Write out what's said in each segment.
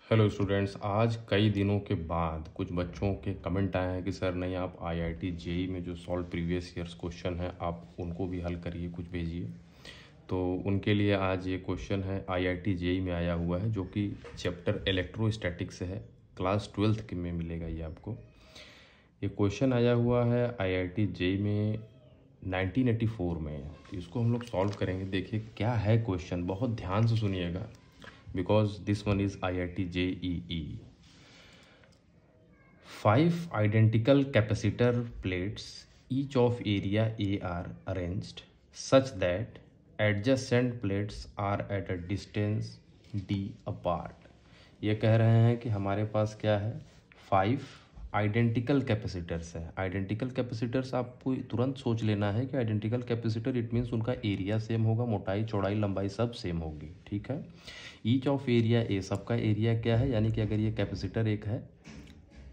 Hello students, आज कई दिनों के बाद कुछ बच्चों के कमेंट आए हैं कि सर नहीं, आप आईआईटी जेई में जो सॉल्व प्रीवियस ईयर्स क्वेश्चन है आप उनको भी हल करिए, कुछ भेजिए। तो उनके लिए आज ये क्वेश्चन है, आईआईटी जेई में आया हुआ है, जो कि चैप्टर इलेक्ट्रोस्टैटिक्स है, क्लास 12th के में मिलेगा ये आपको। ये क्वेश्चन आया हुआ है आईआईटी जेई में 1984 में। तो इसको हम लोग सॉल्व करेंगे। देखिए क्या है क्वेश्चन, बहुत ध्यान से सुनिएगा, because this one is IIT JEE. 5 identical capacitor plates, each of area A, are arranged such that adjacent plates are at a distance D apart. ये कह रहे हैं कि हमारे पास क्या है, 5 आइडेंटिकल कैपेसिटर्स है। आइडेंटिकल कैपेसिटर्स आपको तुरंत सोच लेना है कि आइडेंटिकल कैपेसिटर इट मीन्स उनका एरिया सेम होगा, मोटाई चौड़ाई लंबाई सब सेम होगी, ठीक है। ईच ऑफ एरिया ए, सबका एरिया क्या है, यानी कि अगर ये कैपेसिटर एक है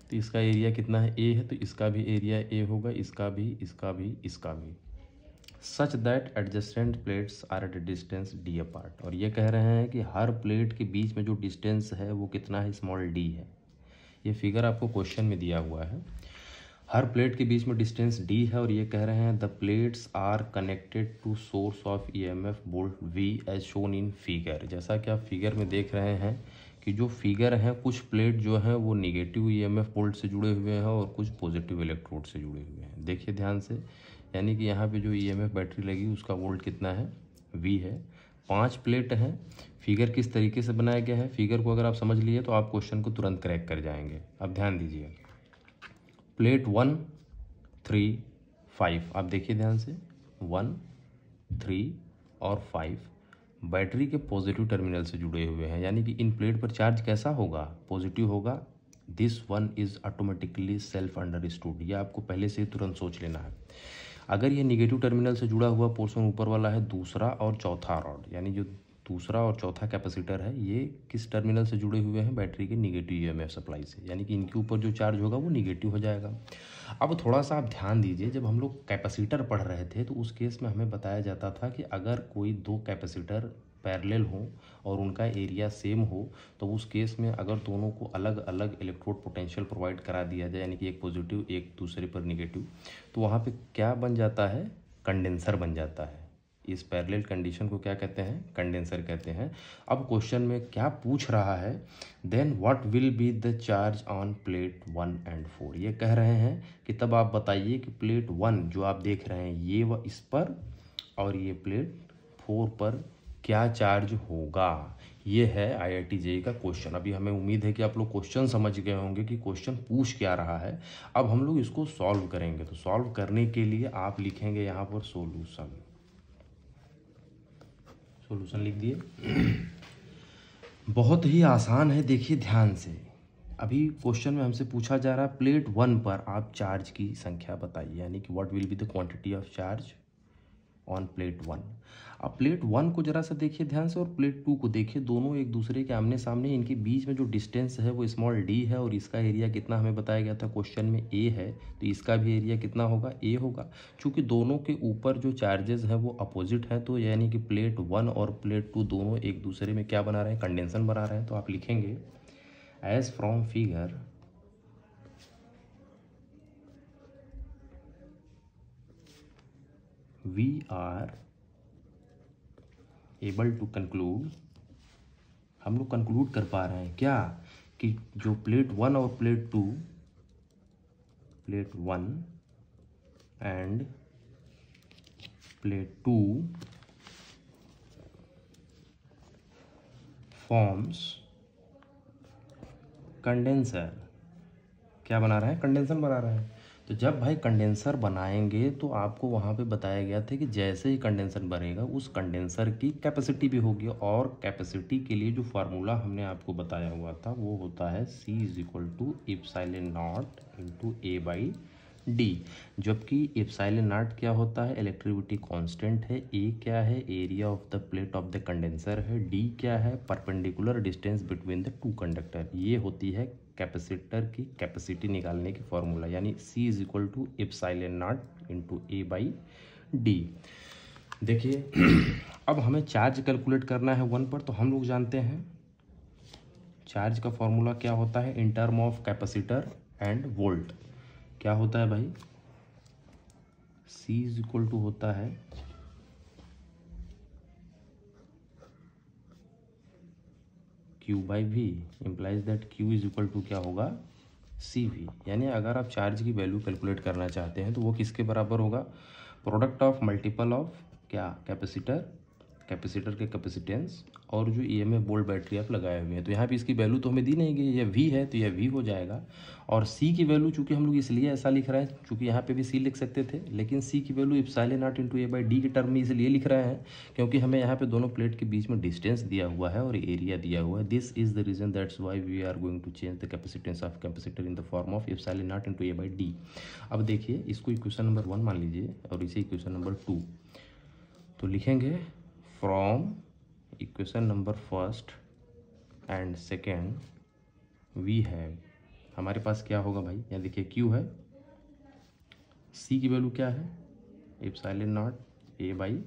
तो इसका एरिया कितना है, ए है, तो इसका भी एरिया ए होगा, इसका भी, इसका भी, इसका भी। Such that adjacent plates are at distance d apart. और ये कह रहे हैं कि हर प्लेट के बीच में जो डिस्टेंस है वो कितना है, स्मॉल डी है। ये फिगर आपको क्वेश्चन में दिया हुआ है। हर प्लेट के बीच में डिस्टेंस डी है और ये कह रहे हैं the plates are connected to source of EMF volt V as shown in figure. जैसा कि आप फिगर में देख रहे हैं कि जो फिगर है, कुछ प्लेट जो है वो निगेटिव ईएमएफ वोल्ट से जुड़े हुए हैं और कुछ पॉजिटिव इलेक्ट्रोड से जुड़े हुए हैं। देखिए ध्यान से, यानी कि यहाँ पे जो ईएमएफ बैटरी लगी उसका वोल्ट कितना है, वी है। 5 प्लेट हैं। फिगर किस तरीके से बनाया गया है, फिगर को अगर आप समझ लिए तो आप क्वेश्चन को तुरंत क्रैक कर जाएंगे। अब ध्यान दीजिए, प्लेट 1, 3, 5, आप देखिए ध्यान से, 1, 3 और 5 बैटरी के पॉजिटिव टर्मिनल से जुड़े हुए हैं, यानी कि इन प्लेट पर चार्ज कैसा होगा, पॉजिटिव होगा। This one is automatically self understood, ये आपको पहले से ही तुरंत सोच लेना है। अगर ये निगेटिव टर्मिनल से जुड़ा हुआ पोर्शन ऊपर वाला है दूसरा और चौथा रॉड, यानी जो दूसरा और चौथा कैपेसिटर है ये किस टर्मिनल से जुड़े हुए हैं, बैटरी के निगेटिव ईएमएफ सप्लाई से, यानी कि इनके ऊपर जो चार्ज होगा वो निगेटिव हो जाएगा। अब थोड़ा सा आप ध्यान दीजिए, जब हम लोग कैपेसिटर पढ़ रहे थे तो उस केस में हमें बताया जाता था कि अगर कोई 2 कैपेसिटर पैरेलल हो और उनका एरिया सेम हो तो उस केस में अगर दोनों को अलग अलग इलेक्ट्रोड पोटेंशियल प्रोवाइड करा दिया जाए, यानी कि एक पॉजिटिव एक दूसरे पर निगेटिव, तो वहाँ पे क्या बन जाता है, कंडेंसर बन जाता है। इस पैरेलल कंडीशन को क्या कहते हैं, कंडेंसर कहते हैं। अब क्वेश्चन में क्या पूछ रहा है, then what will be the charge on plate 1 and 4। ये कह रहे हैं कि तब आप बताइए कि प्लेट 1 जो आप देख रहे हैं ये इस पर और ये प्लेट 4 पर क्या चार्ज होगा। ये है आईआईटी जेईई का क्वेश्चन। अभी हमें उम्मीद है कि आप लोग क्वेश्चन समझ गए होंगे कि क्वेश्चन पूछ क्या रहा है। अब हम लोग इसको सॉल्व करेंगे। तो सॉल्व करने के लिए आप लिखेंगे यहाँ पर सॉल्यूशन। सॉल्यूशन लिख दिए। बहुत ही आसान है, देखिए ध्यान से। अभी क्वेश्चन में हमसे पूछा जा रहा है प्लेट 1 पर आप चार्ज की संख्या बताइए, यानी कि what will be the quantity of charge on plate 1। अब प्लेट 1 को जरा सा देखिए ध्यान से और प्लेट 2 को देखिए, दोनों एक दूसरे के आमने सामने, इनके बीच में जो डिस्टेंस है वो स्मॉल डी है और इसका एरिया कितना हमें बताया गया था क्वेश्चन में, ए है, तो इसका भी एरिया कितना होगा, ए होगा। चूँकि दोनों के ऊपर जो चार्जेस हैं वो अपोजिट हैं, तो यानी कि प्लेट 1 और प्लेट 2 दोनों एक दूसरे में क्या बना रहे हैं, कंडेंसन बना रहे हैं। तो आप लिखेंगे as from figure we are able to conclude, हम लोग कंक्लूड कर पा रहे हैं क्या, कि जो प्लेट 1 और plate 2, plate 1 end plate 2 forms condenser, क्या बना रहा है, कंडेंसर बना रहा है। तो जब भाई कंडेंसर बनाएंगे तो आपको वहाँ पे बताया गया था कि जैसे ही कंडेंसर बनेगा उस कंडेंसर की कैपेसिटी भी होगी, और कैपेसिटी के लिए जो फार्मूला हमने आपको बताया हुआ था वो होता है C = epsilon not into A/D। जबकि एप्सिलॉन नॉट क्या होता है, इलेक्ट्रिसिटी कांस्टेंट है, A क्या है, area of the plate of the condenser है, D क्या है, perpendicular distance between the 2 conductor. ये होती है कैपेसिटर की कैपेसिटी निकालने की फॉर्मूला, यानी C = epsilon not into A/D। देखिए अब हमें चार्ज कैलकुलेट करना है 1 पर, तो हम लोग जानते हैं चार्ज का फॉर्मूला क्या होता है in term of capacitor and volt? क्या होता है भाई? C इज इक्वल टू होता है Q by V, implies that Q is equal to क्या होगा? CV। यानी अगर आप चार्ज की वैल्यू कैलकुलेट करना चाहते हैं तो वो किसके बराबर होगा? प्रोडक्ट ऑफ मल्टीपल ऑफ क्या? कैपेसिटर के कैपेसिटेंस और जो EMF वोल्ट बैटरी आप लगाए हुए हैं। तो यहाँ पे इसकी वैल्यू तो हमें दी नहीं गई, यह V है तो यह V हो जाएगा। और C की वैल्यू चूंकि हम लोग इसलिए ऐसा लिख रहे हैं, चूंकि यहाँ पे भी C लिख सकते थे, लेकिन C की value epsilon nought into A by D के टर्म में इसलिए लिख रहे हैं क्योंकि हमें यहाँ पे दोनों प्लेट के बीच में डिस्टेंस दिया हुआ है और एरिया दिया हुआ है। This is the reason that's why we are going to change the capacitance of capacitor in the form of epsilon nought into A by d. अब देखिए, इसको इक्वेशन नंबर 1 मान लीजिए और इसे इक्वेशन नंबर 2। तो लिखेंगे from equation number first and second we have, हमारे पास क्या होगा भाई? यहाँ देखिए Q है, C की वैल्यू क्या है? Epsilon nought A by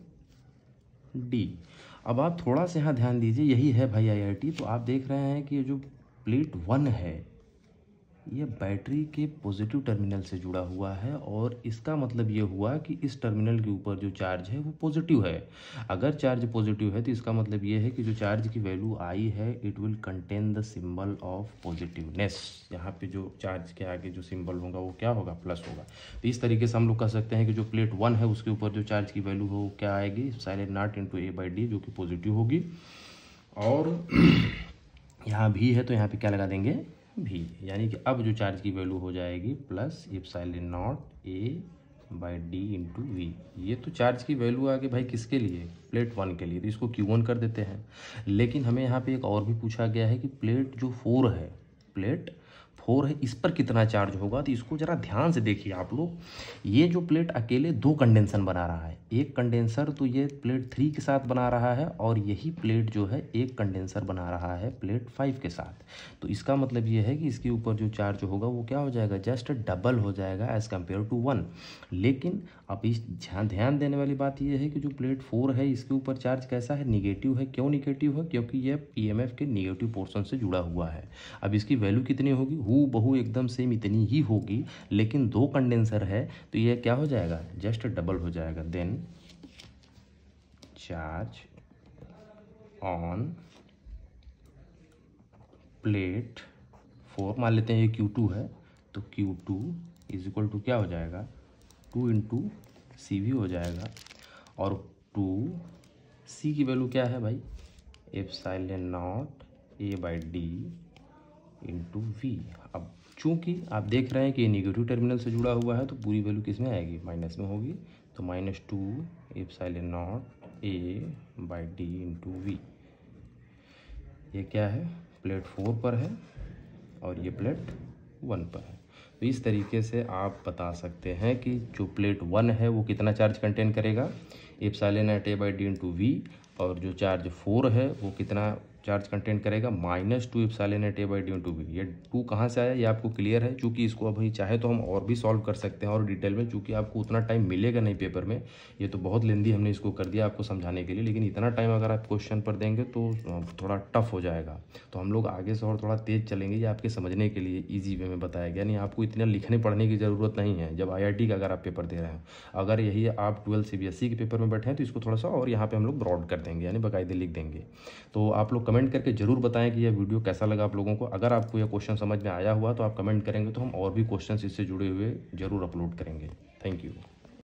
d. अब आप थोड़ा सा यहाँ ध्यान दीजिए, यही है भाई IIT। तो आप देख रहे हैं कि जो प्लेट 1 है ये बैटरी के पॉजिटिव टर्मिनल से जुड़ा हुआ है और इसका मतलब ये हुआ कि इस टर्मिनल के ऊपर जो चार्ज है वो पॉजिटिव है। अगर चार्ज पॉजिटिव है तो इसका मतलब ये है कि जो चार्ज की वैल्यू आई है it will contain the symbol of positiveness. यहाँ पे जो चार्ज के आगे जो सिंबल होगा वो क्या होगा? प्लस होगा। तो इस तरीके से हम लोग कह सकते हैं कि जो प्लेट 1 है उसके ऊपर जो चार्ज की वैल्यू हो क्या आएगी? Epsilon nought into A by D, जो कि पॉजिटिव होगी। और यहाँ भी है तो यहाँ पे क्या लगा देंगे? भी। यानी कि अब जो चार्ज की वैल्यू हो जाएगी plus epsilon nought A by d into V. ये तो चार्ज की वैल्यू आ गई भाई किसके लिए? प्लेट 1 के लिए। तो इसको Q1 कर देते हैं। लेकिन हमें यहाँ पे एक और भी पूछा गया है कि प्लेट जो 4 है, प्लेट 4 है, इस पर कितना चार्ज होगा? तो इसको ज़रा ध्यान से देखिए आप लोग। ये जो प्लेट अकेले 2 कंडेंसर बना रहा है, एक कंडेंसर तो ये प्लेट 3 के साथ बना रहा है और यही प्लेट जो है एक कंडेंसर बना रहा है प्लेट 5 के साथ। तो इसका मतलब ये है कि इसके ऊपर जो चार्ज होगा वो क्या हो जाएगा? जस्ट डबल हो जाएगा एज़ कम्पेयर टू 1। लेकिन अब इस ध्यान देने वाली बात यह है कि जो प्लेट 4 है इसके ऊपर चार्ज कैसा है? निगेटिव है। क्यों निगेटिव है? क्योंकि यह EMF के निगेटिव पोर्शन से जुड़ा हुआ है। अब इसकी वैल्यू कितनी होगी? हूबहू एकदम सेम इतनी ही होगी, लेकिन 2 कंडेंसर है तो यह क्या हो जाएगा? जस्ट डबल हो जाएगा। देन चार्ज ऑन प्लेट 4, मान लेते हैं ये Q2 है, तो Q2 इज इक्वल टू क्या हो जाएगा? 2 इंटू CV हो जाएगा। और 2C की वैल्यू क्या है भाई? Epsilon nought A by d into V. अब चूंकि आप देख रहे हैं कि ये निगेटिव टर्मिनल से जुड़ा हुआ है तो पूरी वैल्यू किस में आएगी? माइनस में होगी। तो -2 epsilon nought A by d into V. ये क्या है? प्लेट 4 पर है और ये प्लेट 1 पर है। तो इस तरीके से आप बता सकते हैं कि जो प्लेट 1 है वो कितना चार्ज कंटेन करेगा? Epsilon nought A by d into V. और जो चार्ज 4 है वो कितना चार्ज कंटेन करेगा? -2 epsilon nought A by d into V. ये 2 कहाँ से आया ये आपको क्लियर है? चूँकि इसको अभी चाहे तो हम और भी सॉल्व कर सकते हैं और डिटेल में, चूँकि आपको उतना टाइम मिलेगा नहीं पेपर में। ये तो बहुत लेंदी हमने इसको कर दिया आपको समझाने के लिए, लेकिन इतना टाइम अगर आप क्वेश्चन पर देंगे तो थोड़ा टफ हो जाएगा। तो हम लोग आगे से और थोड़ा तेज़ चलेंगे। ये आपके समझने के लिए ईजी वे में बताया गया, नहीं आपको इतना लिखने पढ़ने की ज़रूरत नहीं है जब IIT का अगर आप पेपर दे रहे हैं। अगर यही आप 12 CBSE के पेपर में बैठे हैं तो इसको थोड़ा सा और यहाँ पे हम लोग ब्रॉड कर देंगे, यानी बाकायदे लिख देंगे। तो आप लोग कमेंट करके जरूर बताएं कि यह वीडियो कैसा लगा आप लोगों को। अगर आपको यह क्वेश्चन समझ में आया हुआ तो आप कमेंट करेंगे तो हम और भी क्वेश्चंस इससे जुड़े हुए जरूर अपलोड करेंगे। Thank you.